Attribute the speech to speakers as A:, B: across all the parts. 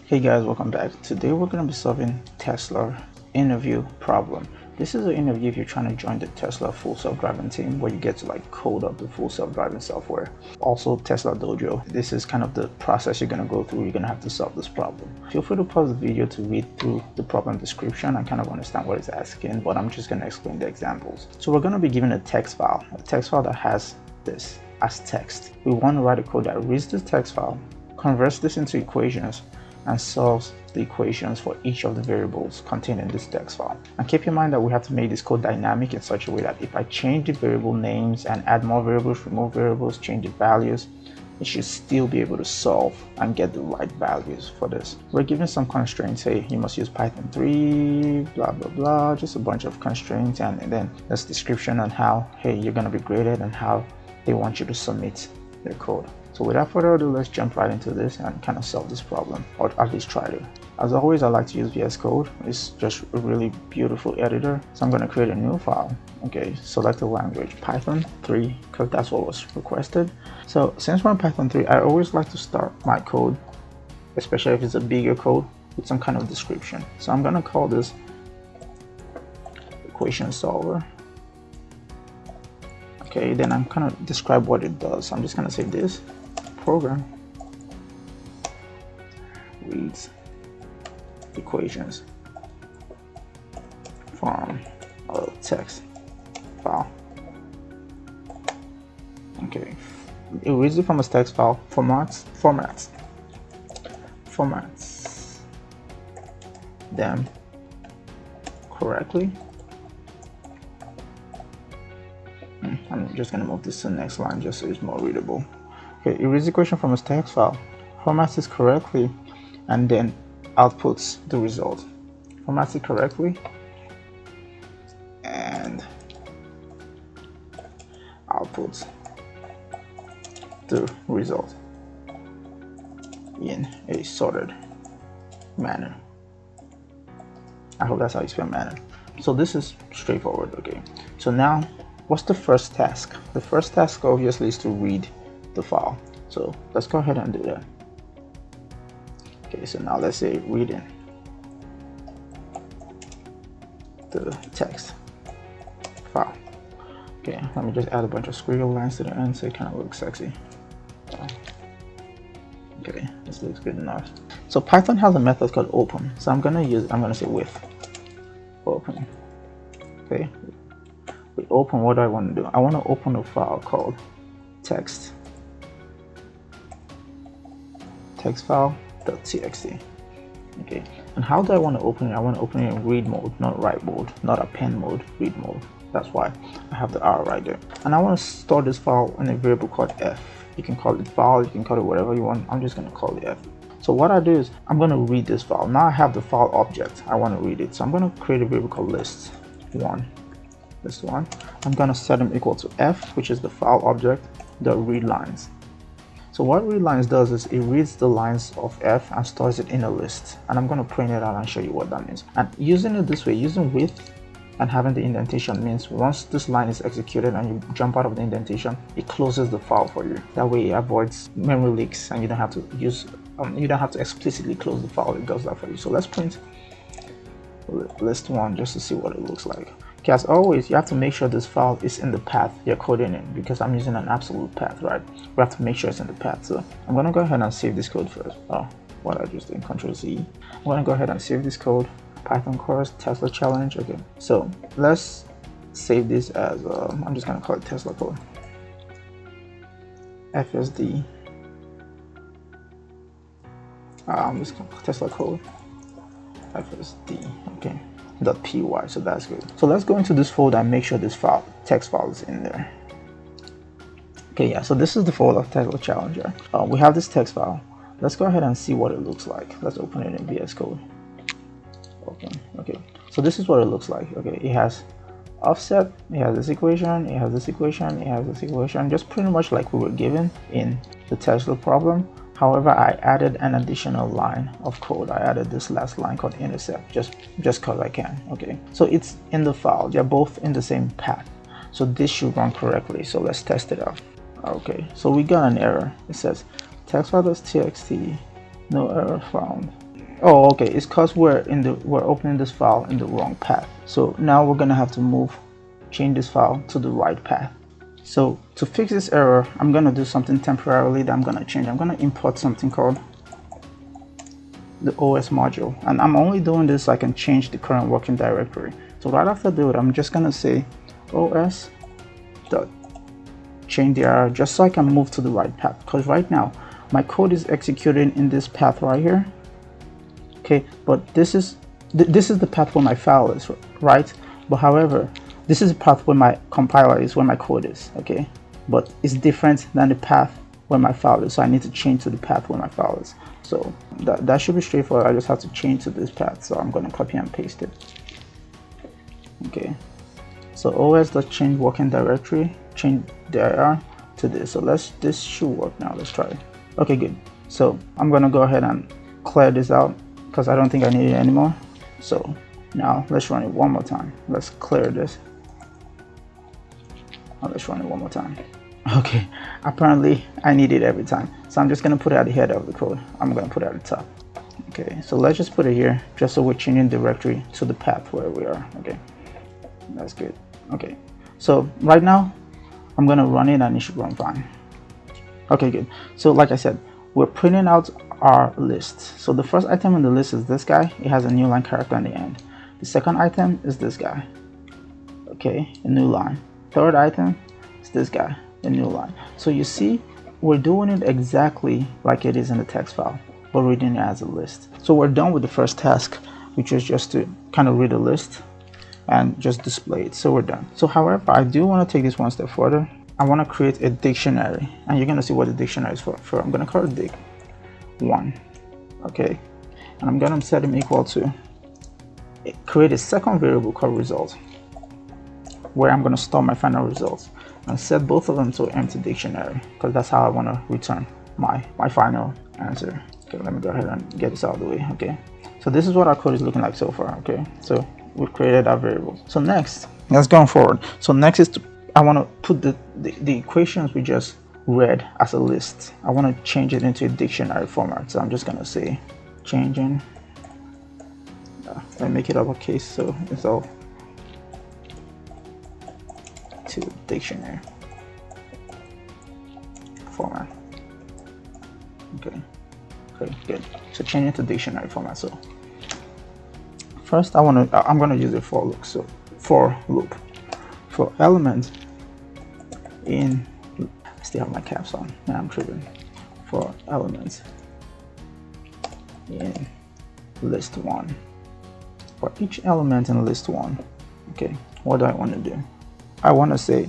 A: Hey guys, welcome back. Today we're going to be solving Tesla interview problem. This is an interview if you're trying to join the Tesla full self-driving team, where you get to like code up the full self-driving software. Also Tesla Dojo. This is kind of the process you're going to go through. You're going to have to solve this problem. Feel free to pause the video to read through the problem description and kind of understand what it's asking, but I'm just going to explain the examples. So we're going to be given a text file that has this as text. We want to write a code that reads this text file, converts this into equations, and solves the equations for each of the variables contained in this text file. And keep in mind that we have to make this code dynamic in such a way that if I change the variable names and add more variables, remove variables, change the values, it should still be able to solve and get the right values for this. We're given some constraints. Hey, you must use Python 3, blah, blah, blah, just a bunch of constraints. And then there's description on how, hey, you're gonna be graded and how they want you to submit their code. So without further ado, let's jump right into this and kind of solve this problem, or at least try to. As always, I like to use VS Code. It's just a really beautiful editor. So I'm going to create a new file. Okay, select the language, Python 3, because that's what was requested. So since we're in Python 3, I always like to start my code, especially if it's a bigger code, with some kind of description. So I'm going to call this equation solver. Okay, then I'm kind of describe what it does. I'm just going to say this program reads equations from a text file. Okay, it reads it from a text file, formats them correctly. I'm just going to move this to the next line just so it's more readable. Okay, it reads the equation from a text file, formats it correctly, and then outputs the result. Formats it correctly and outputs the result in a sorted manner. I hope that's how you spell manner. So this is straightforward. Okay, so now what's the first task? The first task obviously is to read the file. So let's go ahead and do that. Okay, so now let's say reading the text file. Okay, let me just add a bunch of squiggle lines to the end so it kind of looks sexy. Okay, this looks good enough. So Python has a method called open. So I'm gonna say with open. Okay. With open, what do I want to do? I want to open a file called text file.txt. Okay, and how do I want to open it? I want to open it in read mode, not write mode, not append mode, read mode. That's why I have the R right there. And I want to store this file in a variable called f. You can call it file, you can call it whatever you want. I'm just going to call it f. So what I do is I'm going to read this file. Now I have the file object. I want to read it. So I'm going to create a variable called list1. I'm going to set them equal to f, which is the file object, the read lines. So what read lines does is it reads the lines of f and stores it in a list. And I'm going to print it out and show you what that means. And using it this way, using with and having the indentation, means once this line is executed and you jump out of the indentation, it closes the file for you. That way it avoids memory leaks and you don't have to you don't have to explicitly close the file. It does that for you. So let's print list1 just to see what it looks like. Okay, as always, you have to make sure this file is in the path you're coding in, because I'm using an absolute path, right? We have to make sure it's in the path. So I'm going to go ahead and save this code first. Oh, what I just did, Ctrl+C. I'm going to go ahead and save this code. Python course, Tesla challenge. Okay, so let's save this as, I'm just going to call it Tesla code. FSD. This Tesla code. FSD. Okay. .py, so that's good. So let's go into this folder and make sure this text file is in there. Okay, yeah, so this is the folder of Tesla Challenger. We have this text file. Let's go ahead and see what it looks like. Let's open it in VS Code. Open. Okay, so this is what it looks like. Okay, it has offset, it has this equation, it has this equation, it has this equation, just pretty much like we were given in the Tesla problem. However, I added an additional line of code. I added this last line called intercept, just because I can. Okay, so it's in the file. They're both in the same path, so this should run correctly. So let's test it out. Okay, so we got an error. It says text.txt, no error found. Oh, okay, it's because we're opening this file in the wrong path. So now we're gonna have to change this file to the right path. So to fix this error, I'm gonna do something temporarily that I'm gonna change. I'm gonna import something called the OS module, and I'm only doing this so I can change the current working directory. So right after I do it, I'm just gonna say os dot change the error, just so I can move to the right path, because right now my code is executing in this path right here. Okay, but this is the path where my file is, right? But however, this is the path where my compiler is, where my code is. Okay, but it's different than the path where my file is, so I need to change to the path where my file is. So that should be straightforward. I just have to change to this path, so I'm going to copy and paste it. Okay, so os.change working directory, change the error to this. So this should work now. Let's try it. Okay, good. So I'm going to go ahead and clear this out because I don't think I need it anymore. So now let's run it one more time. Let's clear this. Oh, let's run it one more time. Okay, apparently I need it every time, so I'm just going to put it at the head of the code. I'm going to put it at the top. Okay, so let's just put it here, just so we're changing directory to the path where we are. Okay, that's good. Okay, so right now I'm going to run it and it should run fine. Okay, good. So like I said, we're printing out our list. So the first item in the list is this guy. It has a new line character on the end. The second item is this guy. Okay, a new line. Third item is this guy, a new line. So you see, we're doing it exactly like it is in the text file, but reading it as a list. So we're done with the first task, which was just to kind of read a list and just display it. So we're done. So however, I do want to take this one step further. I want to create a dictionary, and you're going to see what the dictionary is for. I'm going to call it dic1. Okay, and I'm going to set them equal to create a second variable called result, where I'm going to store my final results, and set both of them to empty dictionary, because that's how I want to return my final answer. Okay, let me go ahead and get this out of the way. Okay, so this is what our code is looking like so far. Okay, so we've created our variable. So next, let's go forward. So next is I want to put the equations we just read as a list. I want to change it into a dictionary format. So I'm just going to say changing, and make it uppercase, so it's all to dictionary format. Okay, good. So change it to dictionary format. So first I'm going to use a for loop. So for loop for element in, I still have my caps on, now I'm tripping. For elements in list 1, for each element in list 1. Okay, what do I want to do? I want to say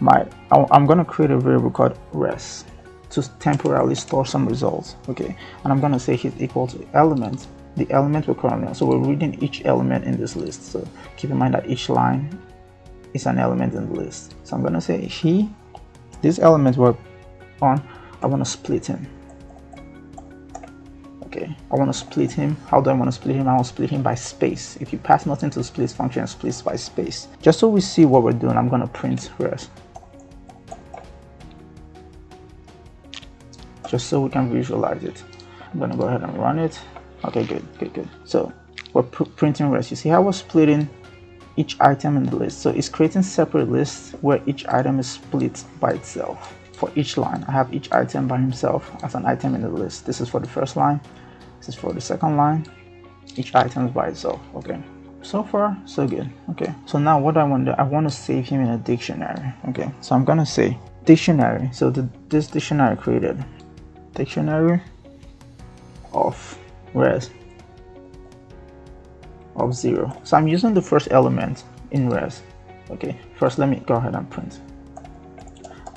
A: I'm going to create a variable called res to temporarily store some results. Okay, and I'm going to say he's equal to element, the element we're currently on. So we're reading each element in this list, so keep in mind that each line is an element in the list. So I'm going to say this element we're on, I want to split him. Okay, I want to split him. How do I want to split him? I want to split him by space. If you pass nothing to the split function, it splits by space. Just so we see what we're doing, I'm going to print res, just so we can visualize it. I'm going to go ahead and run it. Okay, good. So we're printing res. You see how we're splitting each item in the list? So it's creating separate lists where each item is split by itself. For each line, I have each item by himself as an item in the list. This is for the first line, this is for the second line. Each item is by itself. Okay, so far so good. Okay, so now what I want to do, I want to save him in a dictionary. Okay, so I'm gonna say dictionary. So this dictionary created dictionary of res of 0. So I'm using the first element in res. Okay, first let me go ahead and print.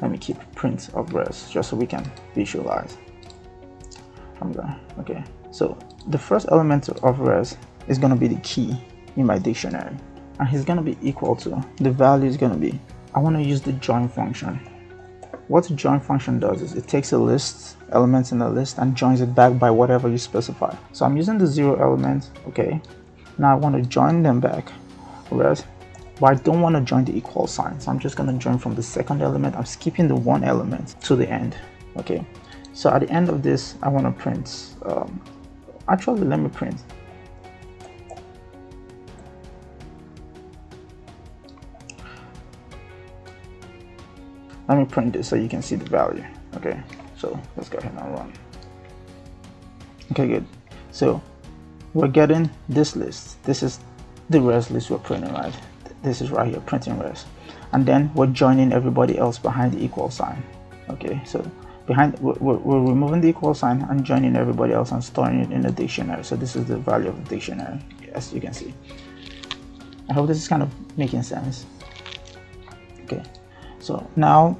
A: Let me keep print of res just so we can visualize. Okay, so the first element of res is going to be the key in my dictionary, and he's going to be equal to, the value is going to be, I want to use the join function. What the join function does is it takes a list, elements in the list, and joins it back by whatever you specify. So I'm using the 0 element. Okay, now I want to join them back. Res but I don't want to join the equal sign, so I'm just going to join from the second element. I'm skipping the one element to the end. Okay, so at the end of this I want to print actually let me print this so you can see the value. Okay, so let's go ahead and run. Okay, good. So we're getting this list. This is the res list we're printing, right? This is right here, printing res, and then we're joining everybody else behind the equal sign. Okay, so we're removing the equal sign and joining everybody else and storing it in the dictionary. So this is the value of the dictionary, as you can see. I hope this is kind of making sense. Okay, so now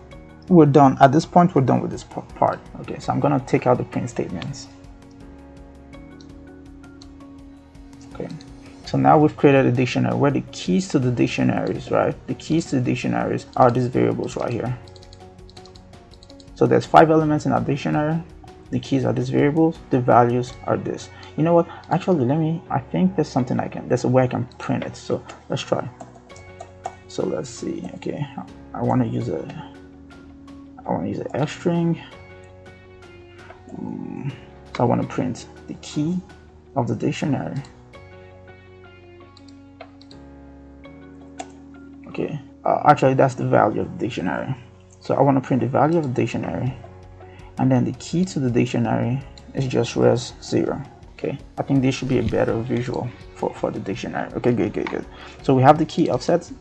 A: we're done. At this point we're done with this part. Okay, so I'm gonna take out the print statements. Okay, so now we've created a dictionary where the keys to the dictionaries, right? The keys to the dictionaries are these variables right here. So there's 5 elements in our dictionary. The keys are these variables. The values are this. You know what? Actually, I think there's something there's a way I can print it. So let's try. So let's see. Okay, I want to use an F string. So I want to print the key of the dictionary. Okay, actually that's the value of the dictionary. So I want to print the value of the dictionary, and then the key to the dictionary is just res 0. Okay, I think this should be a better visual for the dictionary. Okay, good. So we have the key offset,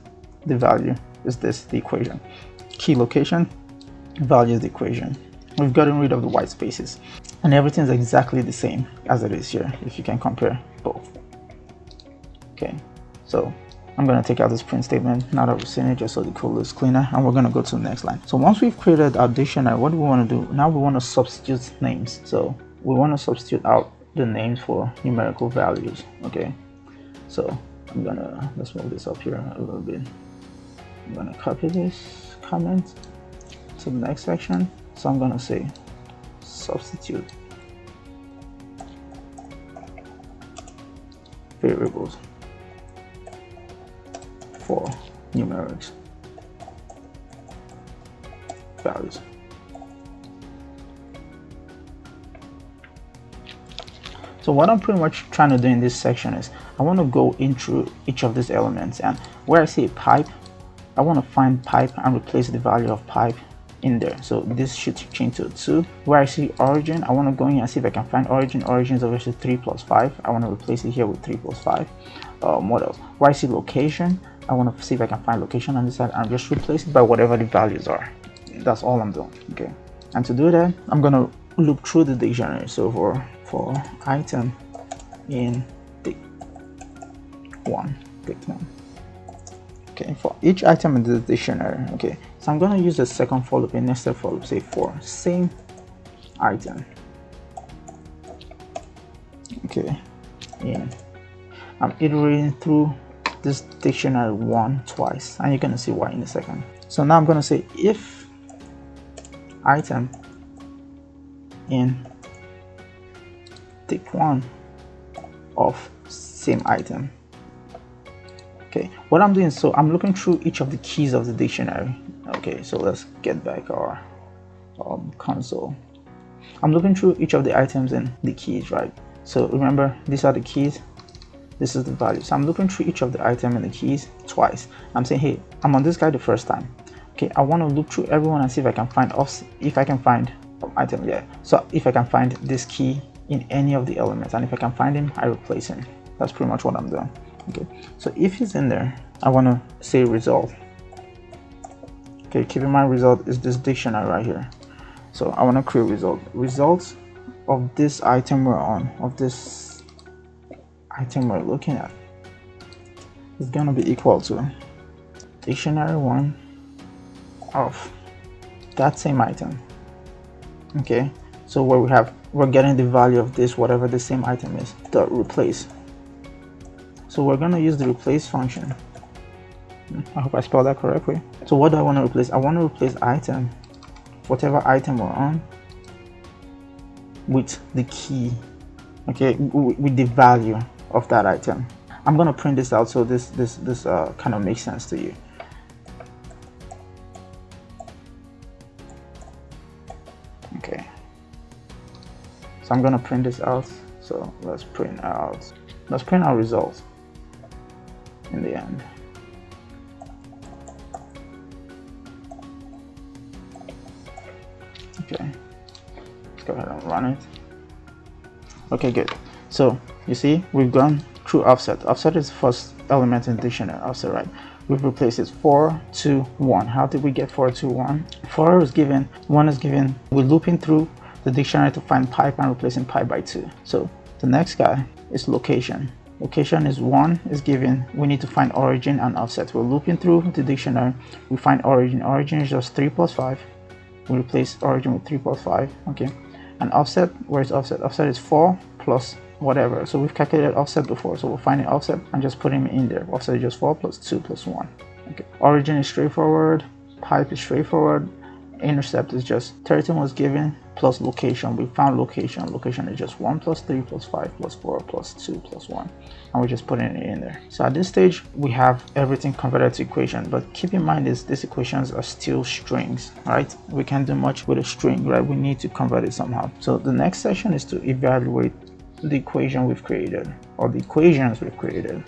A: the value is this, the equation. Key location, value is the equation. We've gotten rid of the white spaces, and everything's exactly the same as it is here, if you can compare both. Okay, so I'm going to take out this print statement now that we've seen it, just so the code looks cleaner, and we're going to go to the next line. So once we've created our dictionary, what do we want to do? Now we want to substitute names. So we want to substitute out the names for numerical values. Okay, so let's move this up here a little bit. I'm going to copy this comment to the next section. So I'm going to say substitute variables for numerics values. So what I'm pretty much trying to do in this section is I want to go into each of these elements, and where I see pipe, I want to find pipe and replace the value of pipe in there. So this should change to 2. Where I see origin, I want to go in and see if I can find origin. Origin is obviously 3 plus 5. I want to replace it here with 3 plus 5. What else? Where I see location, I want to see if I can find location on this side and just replace it by whatever the values are. That's all I'm doing. Okay, and to do that, I'm gonna loop through the dictionary. So for item in dict 1. Okay, for each item in the dictionary. Okay, so I'm gonna use the second for loop, a nested for loop. Say for same item. Okay, I'm iterating through this dictionary twice, and you're gonna see why in a second. So now I'm gonna say if item in dict 1 of same item. Okay, what I'm doing, so I'm looking through each of the keys of the dictionary. Okay, so let's get back our console. I'm looking through each of the items and the keys, right? So remember, these are the keys, this is the value. So I'm looking through each of the item and the keys twice. I'm saying, hey, I'm on this guy the first time. Okay, I want to look through everyone and see if I can find item. Yeah, so if I can find this key in any of the elements, and if I can find him, I replace him. That's pretty much what I'm doing. Okay, so if he's in there, I want to say result. Okay, keep in mind result is this dictionary right here. So I want to create results of this item we're on, of this item we're looking at, is gonna be equal to dictionary 1 of that same item. Okay, so where we're getting the value of this, whatever the same item is, dot replace. So we're gonna use the replace function. I hope I spelled that correctly. So what do I want to replace? I want to replace item, whatever item we're on, with the key. Okay, with the value of that item. I'm gonna print this out so this kind of makes sense to you. Okay, so I'm gonna print this out. So let's print our results in the end. Okay, let's go ahead and run it. Okay, good. So you see, we've gone through offset. Offset is the first element in the dictionary. Offset, right? We've replaced it 4, 2, 1. How did we get 4, 2, 1? 4 is given, 1 is given. We're looping through the dictionary to find pipe and replacing pipe by 2. So the next guy is location. Location is 1 is given. We need to find origin and offset. We're looping through the dictionary. We find origin. Origin is just 3 plus 5. We replace origin with 3 plus 5. Okay. And offset, where is offset? Offset is 4 plus whatever. So we've calculated offset before, so we're finding offset and just putting it in there. Offset is just 4 plus 2 plus 1. Okay. Origin is straightforward. Pipe is straightforward. Intercept is just 13 was given plus location. We found location. Location is just 1 plus 3 plus 5 plus 4 plus 2 plus 1. And we're just putting it in there. So at this stage, we have everything converted to equation. But keep in mind is these equations are still strings, right? We can't do much with a string, right? We need to convert it somehow. So the next session is to evaluate the equation we've created, or the equations we've created.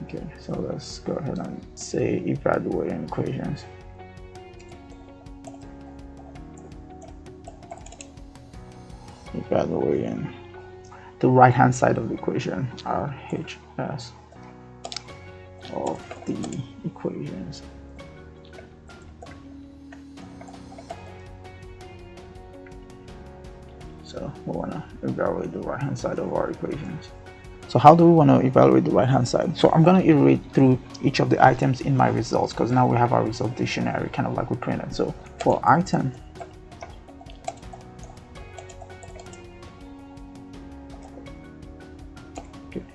A: Okay, so let's go ahead and say evaluating equations. Evaluating the right hand side of the equation, RHS of the equations. So we want to evaluate the right hand side of our equations. So how do we want to evaluate the right hand side? So I'm going to iterate through each of the items in my results, because now we have our result dictionary, kind of like we printed. So for item,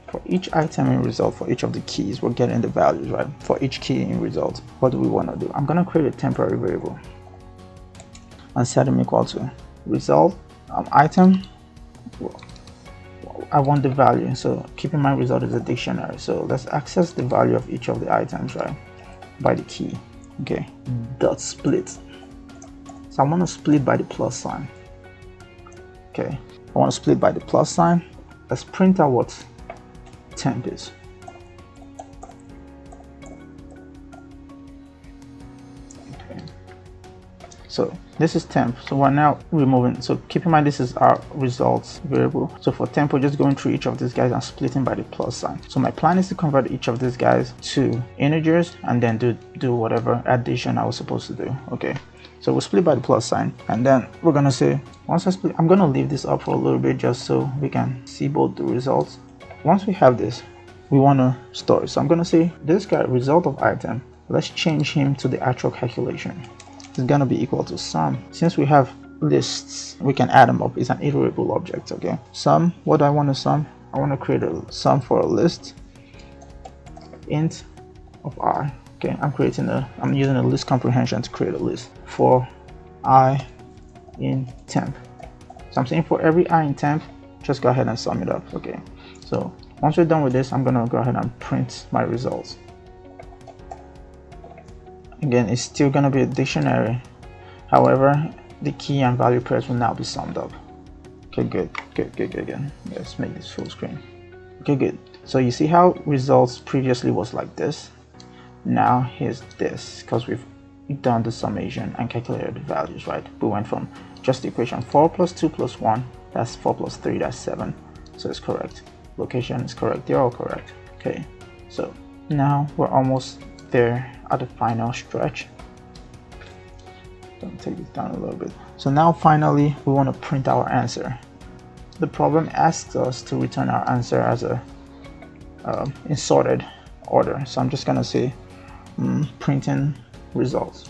A: for each item in result, for each of the keys, we're getting the values, right? For each key in result, what do we want to do? I'm going to create a temporary variable and set them equal to result item. I want the value, so keep in mind result is a dictionary, so let's access the value of each of the items, right, by the key. Okay, dot split. So I want to split by the plus sign. Okay, I want to split by the plus sign. Let's print out what temp is. Okay, so this is temp, so we're now removing. So keep in mind this is our results variable. So for temp, we're just going through each of these guys and splitting by the plus sign. So my plan is to convert each of these guys to integers and then do whatever addition I was supposed to do. Okay, so we'll split by the plus sign, and then we're gonna say, once I split, I'm gonna leave this up for a little bit just so we can see both the results. Once we have this, we want to store it. So I'm gonna say this guy, result of item, let's change him to the actual calculation. It's gonna be equal to sum. Since we have lists, we can add them up. It's an iterable object. Okay, sum. What do I want to sum? I want to create a sum for a list, int of I. Okay, I'm using a list comprehension to create a list for I in temp. So I'm saying for every I in temp, just go ahead and sum it up. Okay, so once we're done with this, I'm gonna go ahead and print my results. Again, it's still gonna be a dictionary. However, the key and value pairs will now be summed up. Okay, good. Let's make this full screen. Okay, good. So you see how results previously was like this. Now here's this, because we've done the summation and calculated the values, right? We went from just the equation 4 plus 2 plus 1, that's 4 plus 3, that's 7. So it's correct. Location is correct. They're all correct. Okay, so now we're almost there at the final stretch. Let me take this down a little bit. So now finally we want to print our answer. The problem asks us to return our answer as a in sorted order. So I'm just gonna say printing results.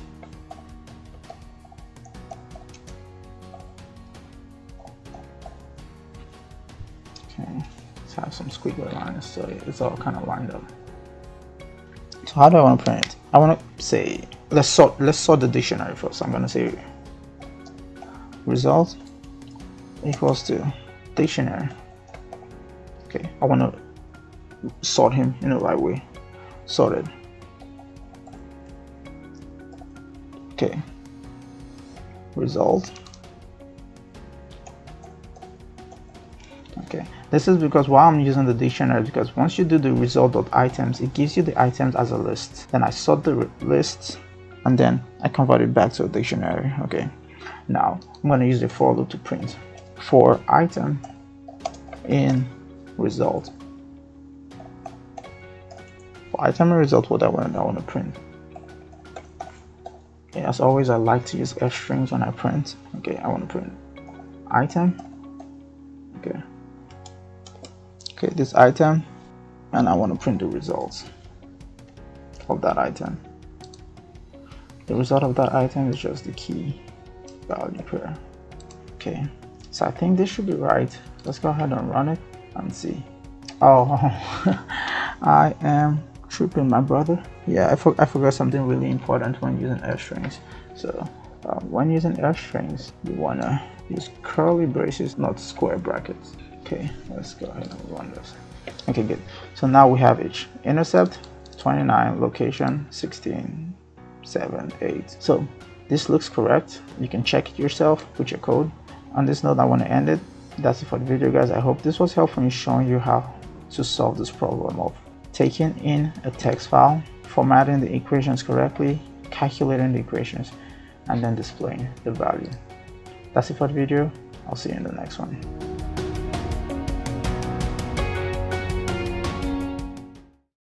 A: Okay, let's have some squiggly lines so it's all kind of lined up. So how do I want to print it? I want to say let's sort the dictionary first. I'm going to say result equals to dictionary. Okay, I want to sort him in the right way. Sorted. Okay. Result. Okay, this is because why I'm using the dictionary, because once you do the result.items, it gives you the items as a list. Then I sort the list and then I convert it back to a dictionary. Okay, now I'm going to use the for loop to print for item in result. For item in result, what I want to print. Okay, as always, I like to use F strings when I print. Okay, I want to print item. Okay. Okay, this item, and I want to print the results of that item. The result of that item is just the key value pair. Okay, so I think this should be right. Let's go ahead and run it and see. Oh, I am tripping, my brother. Yeah, I forgot something really important when using F strings. So when using F strings, you want to use curly braces, not square brackets. Okay, let's go ahead and run this. Okay, good. So now we have each intercept 29, location 16, 7, 8. So this looks correct. You can check it yourself with your code. On this note, I want to end it. That's it for the video, guys. I hope this was helpful in showing you how to solve this problem of taking in a text file, formatting the equations correctly, calculating the equations, and then displaying the value. That's it for the video. I'll see you in the next one.